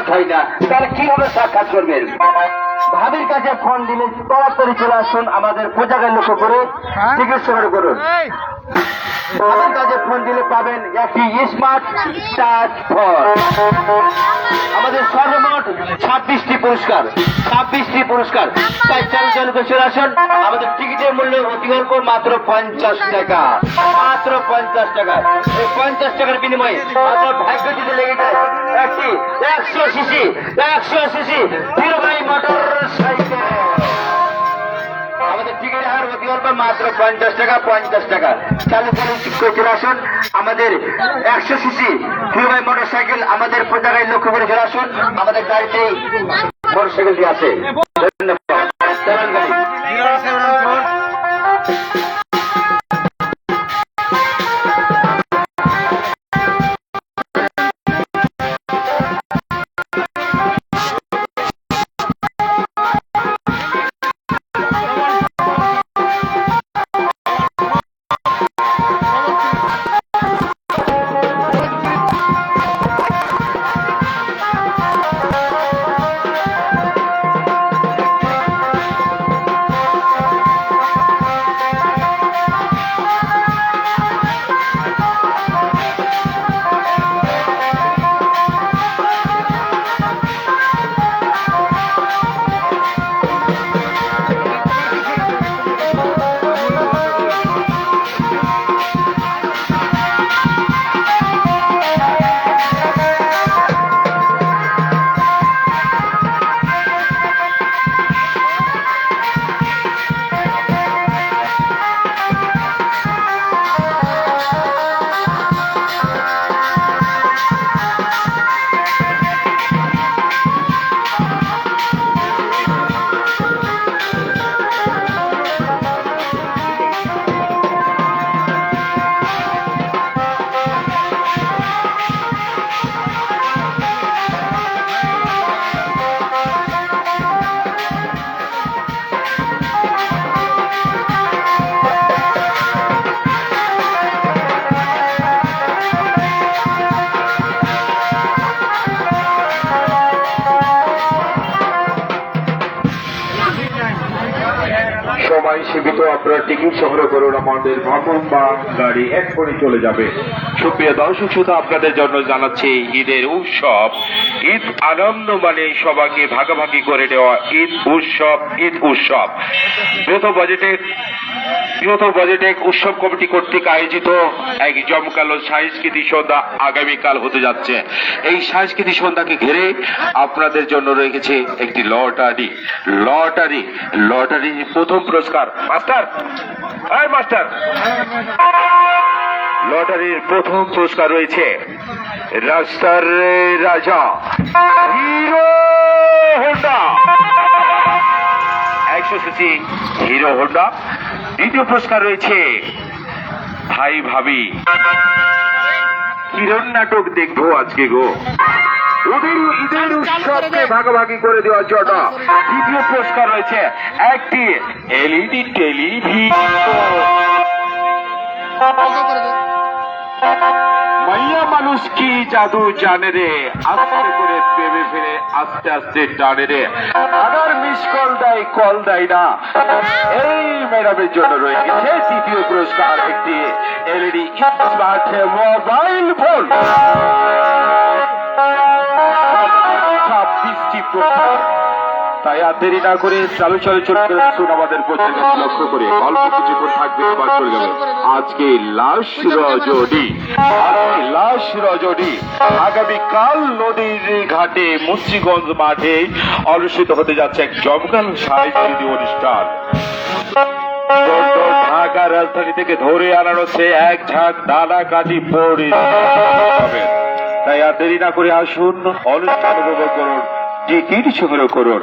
সাক্ষাৎ হয় না, তারা কিভাবে সাক্ষাৎ করবেন? ভাবির কাছে ফোন দিলে তাড়াতাড়ি চলে আসুন, আমাদের পোশাকের লক্ষ্য করে টিকিট সংগ্রহ করুন। ভাবির কাছে ফোন দিলে পাবেন একটি স্মার্ট টাচ ফোন। আমাদের সর্বমোট 26টি পুরস্কার, 26টি পুরস্কার। তাই চালু করে চলে আসুন। আমাদের টিকিটের মূল্য অতি অল্প, মাত্র 50 টাকা, মাত্র 50 টাকা। এই 50 টাকার বিনিময়ে আপনার ভাগ্য দিতে লেগে যায় একটি 100 সিসি হিরো মোটর সাইকেল। আমাদের টিকিটের হার অতি অল্প, মাত্র 50 টাকা, 50 টাকা। চালু করে চলে আসুন। আমাদের 100 সিসি হিরো মোটর সাইকেল আমাদের পতাকায় লক্ষ্য করে চলে আসুন। আমাদের গাড়িতে মোটর সাইকেলটি আছে। ধন্যবাদ। চালান গাড়ি। সময় সীমিত, আপনারা টিকিট সংগ্রহ করুন, আমাদের ভ্রমণ বা গাড়ি এক্ষুনি চলে যাবে। সুপ্রিয় দর্শক শ্রোতা, আপনাদের জন্য জানাচ্ছি ঈদের উৎসব, ঈদ আনন্দ মানে সবাইকে ভাগাভাগি করে দেওয়া ঈদ উৎসব। যৌথ বাজেটে উৎসব কমিটি কর্তৃক আয়োজিত এক জমকালো সাংস্কৃতিক সন্ধ্যা আগামীকাল হতে যাচ্ছে। এই সাংস্কৃতিক সন্ধ্যাকে ঘিরে আপনাদের জন্য রেখেছে একটি লটারি প্রথম পুরস্কার। মাস্টার, লটারির প্রথম পুরস্কার রয়েছে রাস্তার রাজা hero Honda 100 CC hero Honda. দ্বিতীয় পুরস্কার রয়েছে ভাই ভাবি কিরণ নাটক দেখবো আজকে গো, ওদের ঈদের উৎসবকে ভাগাভাগি করে দেওয়ার জন্য দ্বিতীয় পুরস্কার রয়েছে একটি এলইডি টেলিভিশন। মাইয়া মানুষ কি জাদু জানে রে, আস্তে করে প্রেমে ফিরে আস্তে আস্তে টানে রে, আবার মিস কল দেয় না। এই ম্যাডামের জন্য রয়ে গেছে তৃতীয় পুরস্কার একটি এলইডি স্মার্ট মোবাইল ফোন। 26টি পুরস্কার। তাই আর দেরি না করে চালু শুন আমাদের পত্রিকা লক্ষ্য করে অল্প কিছুক্ষণ থাকবে, চলে যাবে। আজকে লাশ রজনী আগামীকাল নদীর ঘাটে মুন্সিগঞ্জ মাঠে অনুষ্ঠিত হতে যাচ্ছে এক জমকাল সাংস্কৃতিক অনুষ্ঠান। ঢাকা রাজধানী থেকে ধরে আনানো হচ্ছে এক ঝাঁক দানা কাঠি পড়ে। তাই আর দেরি না করে আসুন, অনুষ্ঠান উপভোগ করুন, টিকিট সংগ্রহ করুন।